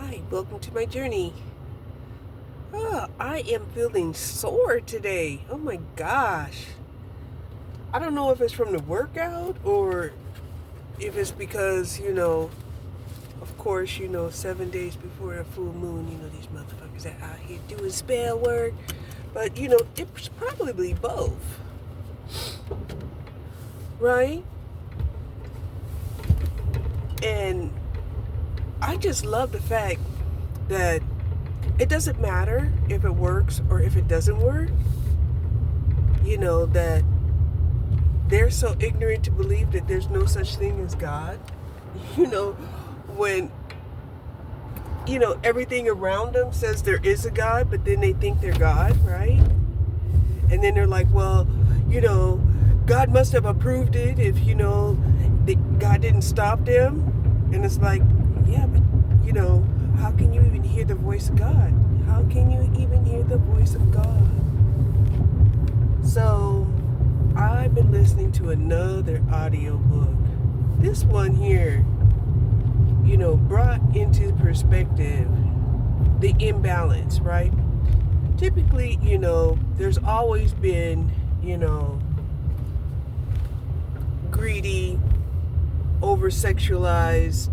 Hi, welcome to my journey. I am feeling sore today. Oh my gosh. I don't know if it's from the workout or if it's because, of course, 7 days before the full moon, these motherfuckers are out here doing spell work. But, it's probably both. Right? And I just love the fact that it doesn't matter if it works or if it doesn't work. That they're so ignorant to believe that there's no such thing as God. When, everything around them says there is a God, but then they think they're God, right? And then they're like, well, God must have approved it if, God didn't stop them. And it's like, yeah, but, how can you even hear the voice of God? How can you even hear the voice of God? So, I've been listening to another audiobook. This one here, brought into perspective the imbalance, right? Typically, there's always been, greedy, over-sexualized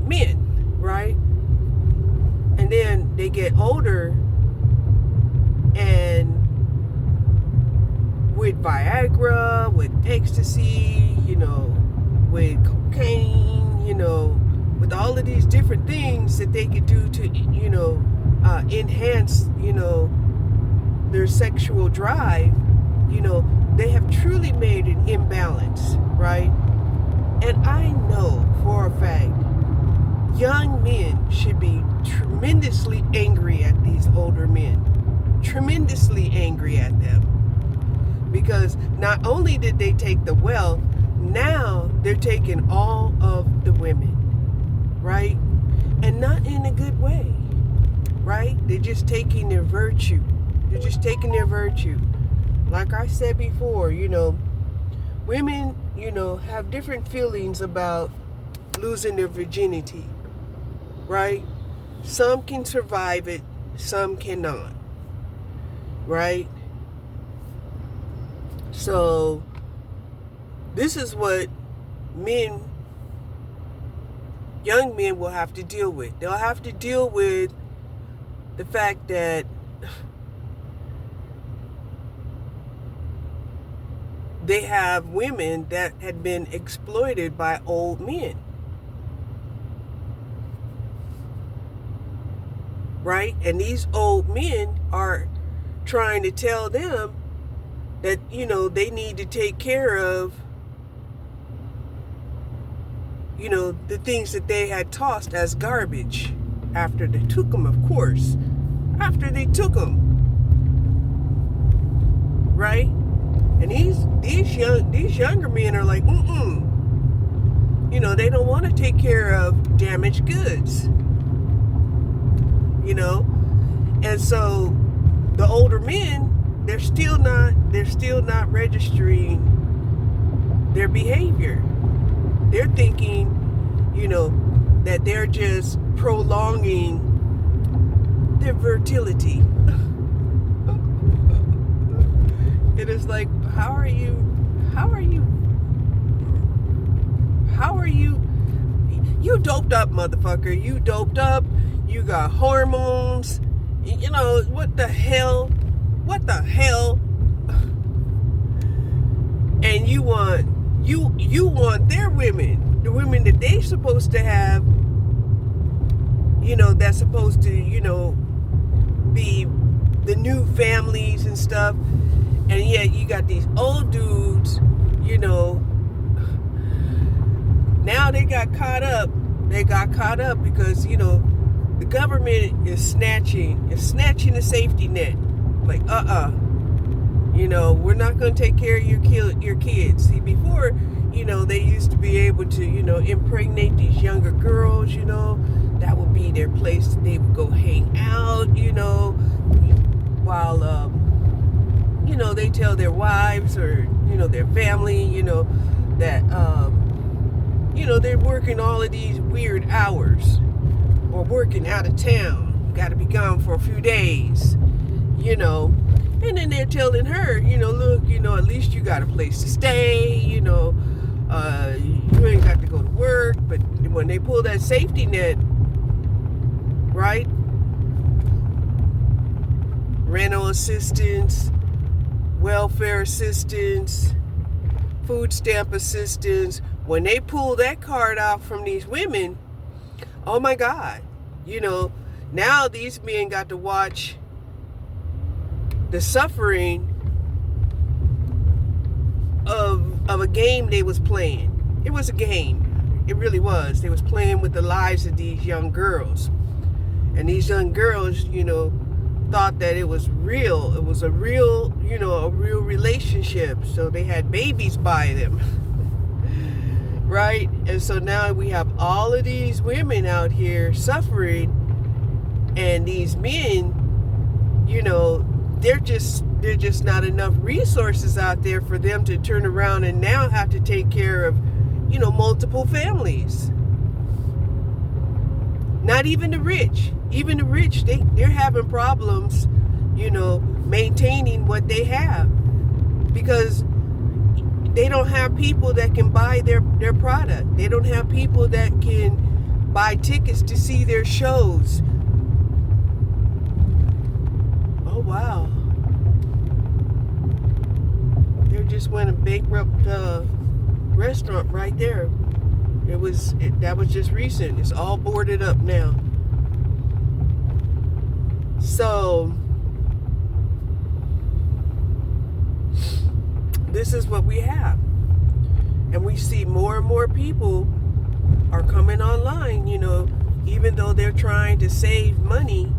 men, right? And then they get older and with Viagra, with ecstasy, with cocaine, with all of these different things that they could do to, enhance, their sexual drive, they have truly made an imbalance, right? And I know for a fact, young men should be tremendously angry at these older men, tremendously angry at them. Because not only did they take the wealth, now they're taking all of the women, right? And not in a good way, right? They're just taking their virtue. They're just taking their virtue. Like I said before, women, have different feelings about losing their virginity, right? Some can survive it, some cannot, right? So, this is what young men will have to deal with. They'll have to deal with the fact that they have women that had been exploited by old men. Right? And these old men are trying to tell them that, they need to take care of, the things that they had tossed as garbage after they took them, of course. After they took them. Right? And these younger men are like, they don't want to take care of damaged goods. And so the older men, they're still not registering their behavior. They're thinking, that they're just prolonging their fertility. It is like, how are you, you doped up, motherfucker. You doped up, you got hormones, what the hell? And you want their women, the women that they supposed to have, that's supposed to, be the new families and stuff. And yet you got these old dudes, now they got caught up. They got caught up because, the government is snatching the safety net. Like, we're not going to take care of your kids. See, before, they used to be able to, impregnate these younger girls, that would be their place. They would go hang out, while, they tell their wives or, their family, that, they're working all of these weird hours. or working out of town. Got to be gone for a few days, And then they're telling her, look, at least you got a place to stay, you ain't got to go to work. But when they pull that safety net, right? Rental assistance, welfare assistance, food stamp assistance. When they pull that card out from these women, oh my God, now these men got to watch the suffering of a game they was playing. It was a game. It really was. They was playing with the lives of these young girls. And these young girls, thought that it was real. It was a real relationship. So they had babies by them. Right? And so now we have all of these women out here suffering, and these men, they're just not enough resources out there for them to turn around and now have to take care of, multiple families. Not even the rich. Even the rich, they're having problems, maintaining what they have, because they don't have people that can buy their product. They don't have people that can buy tickets to see their shows. Oh, wow. There just went a bankrupt restaurant right there. That was just recent. It's all boarded up now. So this is what we have. And we see more and more people are coming online, even though they're trying to save money,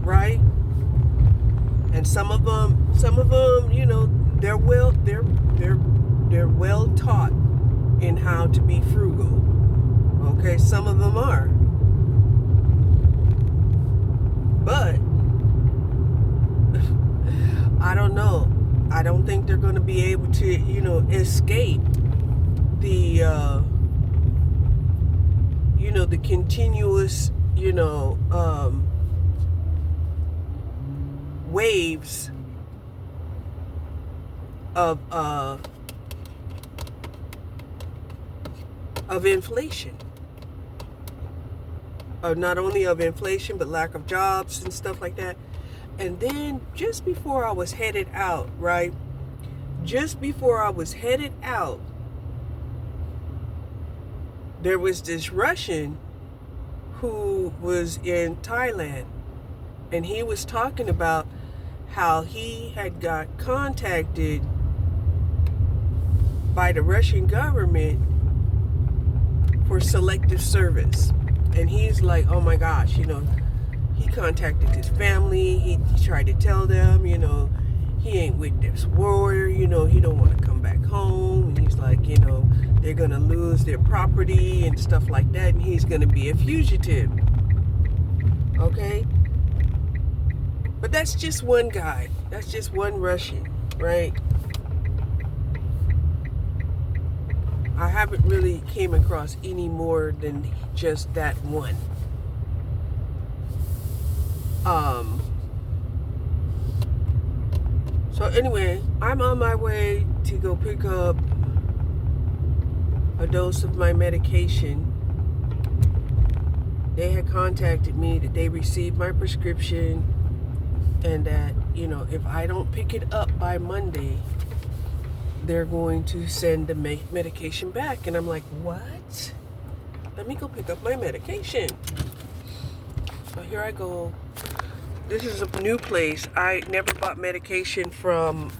right? And some of them, they're well taught in how to be frugal. Okay, some of them are. But I don't know. I don't think they're going to be able to, escape the, the continuous, waves of inflation. Not only of inflation, but lack of jobs and stuff like that. And then just before I was headed out, right? Just before I was headed out, there was this Russian who was in Thailand. And he was talking about how he had got contacted by the Russian government for selective service. And he's like, oh my gosh, he contacted his family. He tried to tell them, he ain't with this war, he don't want to come back home. And he's like, they're going to lose their property and stuff like that. And he's going to be a fugitive. Okay? But that's just one guy. That's just one Russian, right? I haven't really came across any more than just that one. So anyway, I'm on my way to go pick up a dose of my medication. They had contacted me that they received my prescription, and that, if I don't pick it up by Monday, they're going to send the medication back. And I'm like, what? Let me go pick up my medication. So here I go. This is a new place. I never bought medication from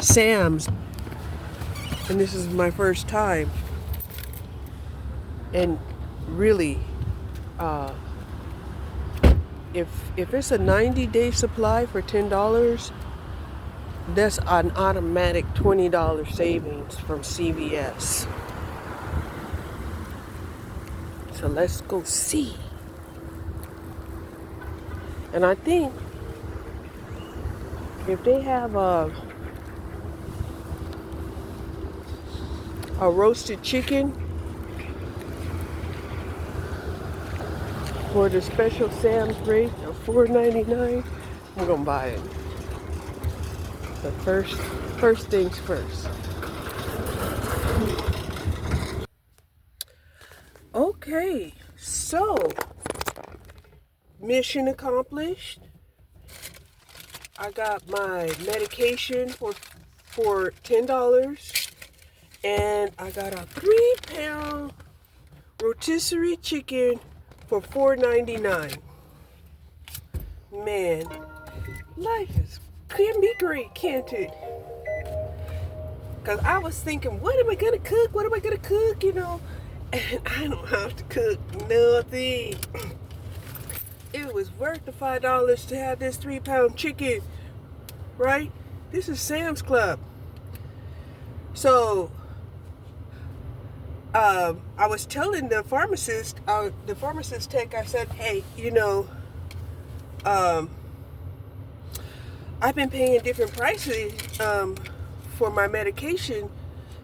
Sam's. And this is my first time. And really, if it's a 90-day supply for $10, that's an automatic $20 savings from CVS. So let's go see. And I think if they have a roasted chicken for the special Sam's rate of $4.99. I'm gonna buy it. But first things first. Okay, so mission accomplished. I got my medication for $10, and I got a 3-pound rotisserie chicken for $4.99. Man, life can be great, can't it? Because I was thinking, what am I going to cook? What am I going to cook, you know? And I don't have to cook nothing. It was worth the $5 to have this 3-pound chicken, right? This is Sam's Club. So, I was telling the pharmacist tech, I said, hey, you know, I've been paying different prices for my medication.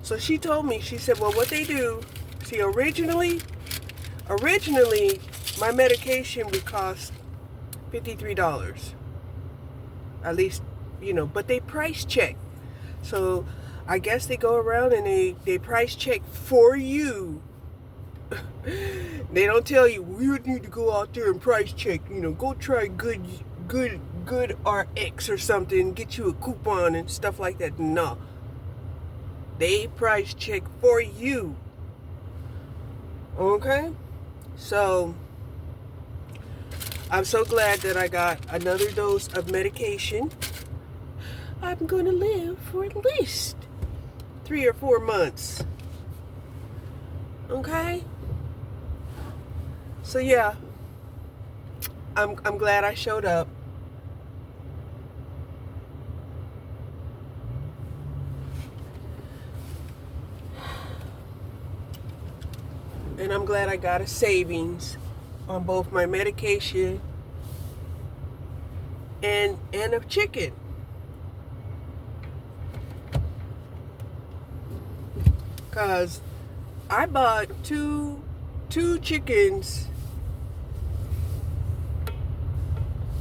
So she told me, she said, well, what they do, see, originally, my medication would cost $53. At least, you know, but they price check. So I guess they go around and they price check for you. They don't tell you, you need to go out there and price check, you know, go try good RX or something, get you a coupon and stuff like that. No. They price check for you. Okay? So I'm so glad that I got another dose of medication. I'm gonna live for at least 3 or 4 months. Okay? So yeah, I'm glad I showed up. And I'm glad I got a savings on both my medication and a chicken. Cause I bought two chickens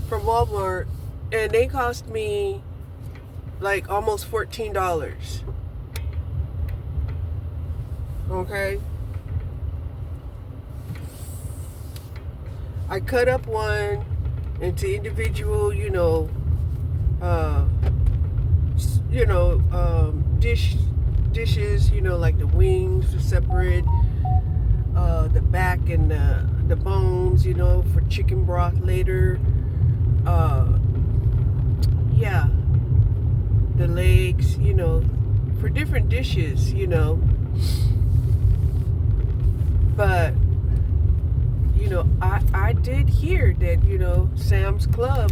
from Walmart, and they cost me like almost $14. Okay? I cut up one into individual, dishes, like the wings are separate, the back and the bones, for chicken broth later. The legs, for different dishes, But I did hear that, Sam's Club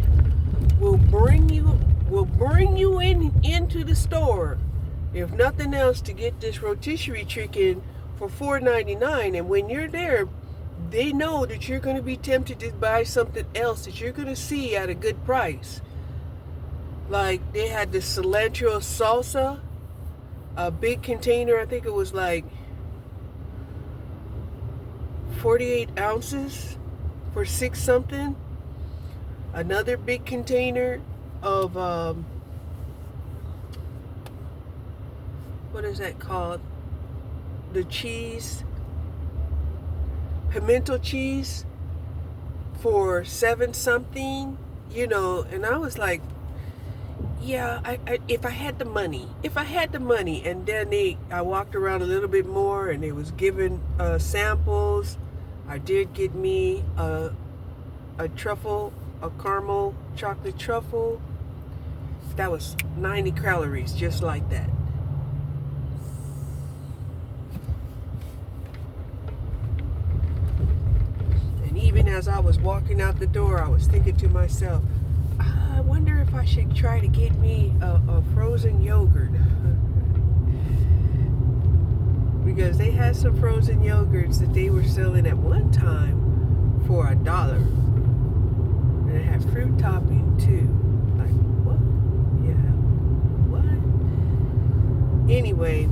will bring you into the store, if nothing else, to get this rotisserie chicken for $4.99. And when you're there, they know that you're going to be tempted to buy something else that you're going to see at a good price. Like, they had the cilantro salsa, a big container. I think it was like 48 ounces for $6 something. Another big container of what is that called? The cheese, pimento cheese, for $7 something. And I was like, yeah, if I had the money, and then I walked around a little bit more, and they was giving samples. I did get me a truffle, a caramel chocolate truffle. That was 90 calories, just like that. And even as I was walking out the door, I was thinking to myself, I wonder if I should try to get me a frozen yogurt. Because they had some frozen yogurts that they were selling at one time for $1. And it had fruit topping too. Like, what? Yeah. What? Anyway.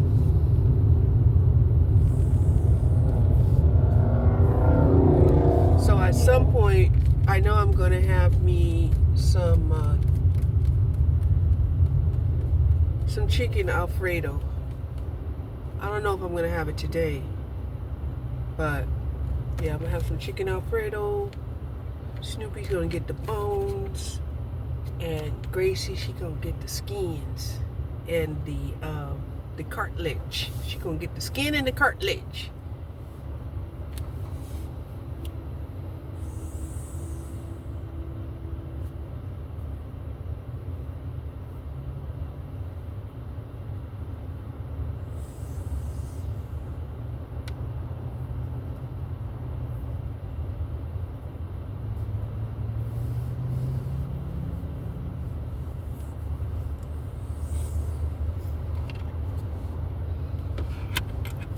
So at some point, gonna have me some chicken Alfredo. I don't know if I'm gonna have it today, but yeah, I'm gonna have some chicken Alfredo. Snoopy's gonna get the bones, and Gracie, she gonna get the skins and the cartilage. She gonna get the skin and the cartilage.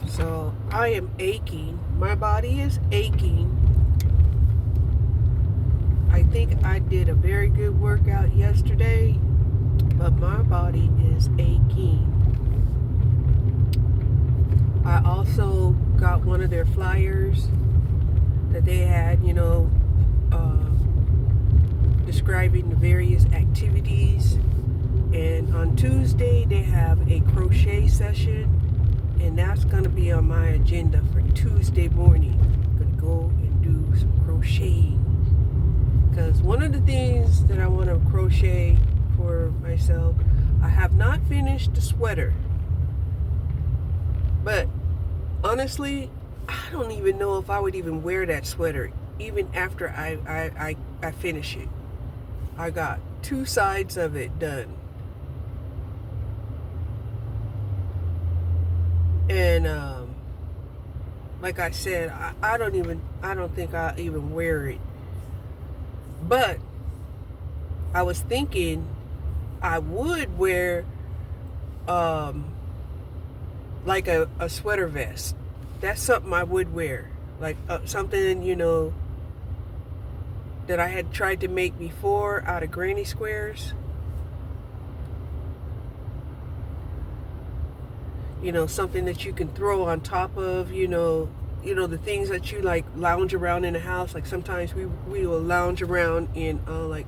So I am aching. My body is aching. I think I did a very good workout yesterday, but my body is aching. I also got one of their flyers that they had, describing the various activities. And on Tuesday, they have a crochet session. And that's going to be on my agenda for Tuesday morning. I'm going to go and do some crocheting. Because one of the things that I want to crochet for myself, I have not finished the sweater. But honestly, I don't even know if I would even wear that sweater even after I finish it. I got 2 sides of it done. And like I said, I don't think I'll even wear it. But I was thinking I would wear like a sweater vest. That's something I would wear. Like something, that I had tried to make before out of granny squares. Something that you can throw on top of, the things that you like lounge around in the house. Like sometimes we will lounge around in like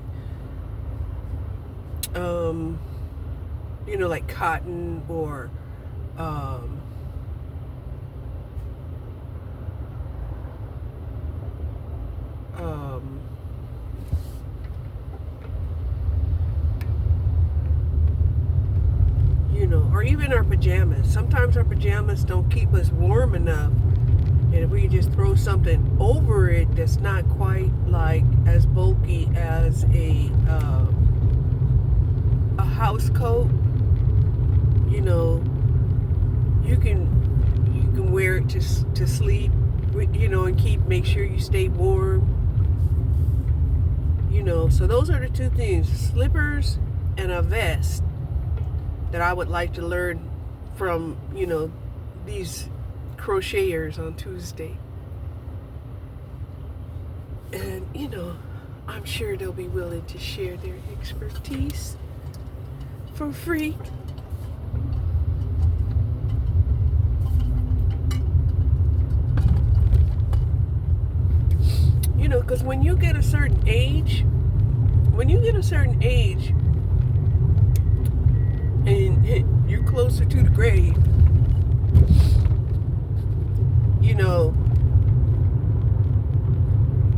cotton or or even our pajamas. Sometimes our pajamas don't keep us warm enough, and if we just throw something over it that's not quite like as bulky as a house coat, you can wear it to sleep, and make sure you stay warm. So those are the 2 things: slippers and a vest that I would like to learn from, these crocheters on Tuesday. And, I'm sure they'll be willing to share their expertise for free. Because when you get a certain age, and you're closer to the grave,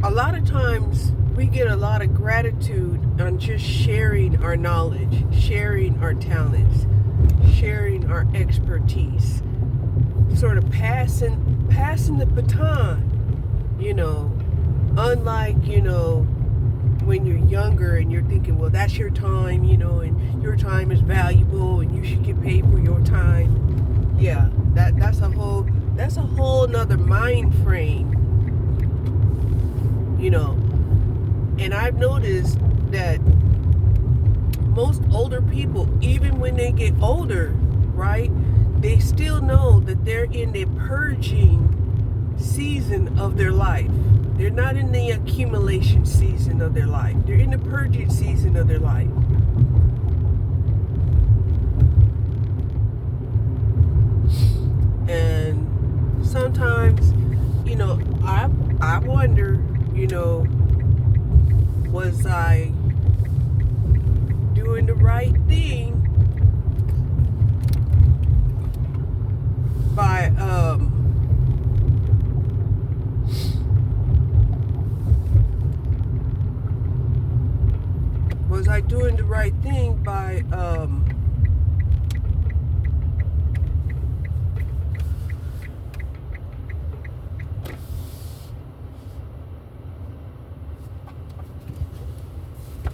a lot of times we get a lot of gratitude on just sharing our knowledge, sharing our talents, sharing our expertise, sort of passing the baton, unlike, when you're younger and you're thinking, well, that's your time, and your time is valuable and you should get paid for your time. Yeah, that's a whole nother mind frame, and I've noticed that most older people, even when they get older, right, they still know that they're in the purging season of their life. They're not in the accumulation season of their life. They're in the purging season of their life. And sometimes, I wonder, Was I doing the right thing by was I doing the right thing by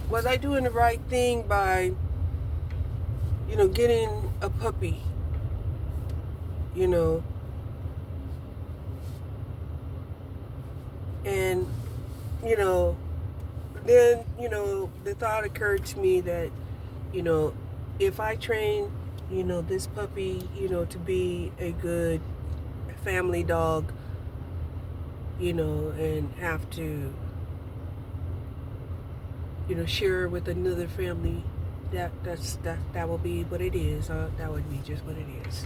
was I doing the right thing by, you know, getting a puppy, you know, and, you know, then, you know, the thought occurred to me that, you know, if I train, you know, this puppy, you know, to be a good family dog, you know, and have to, you know, share with another family, that will be what it is. That would be just what it is.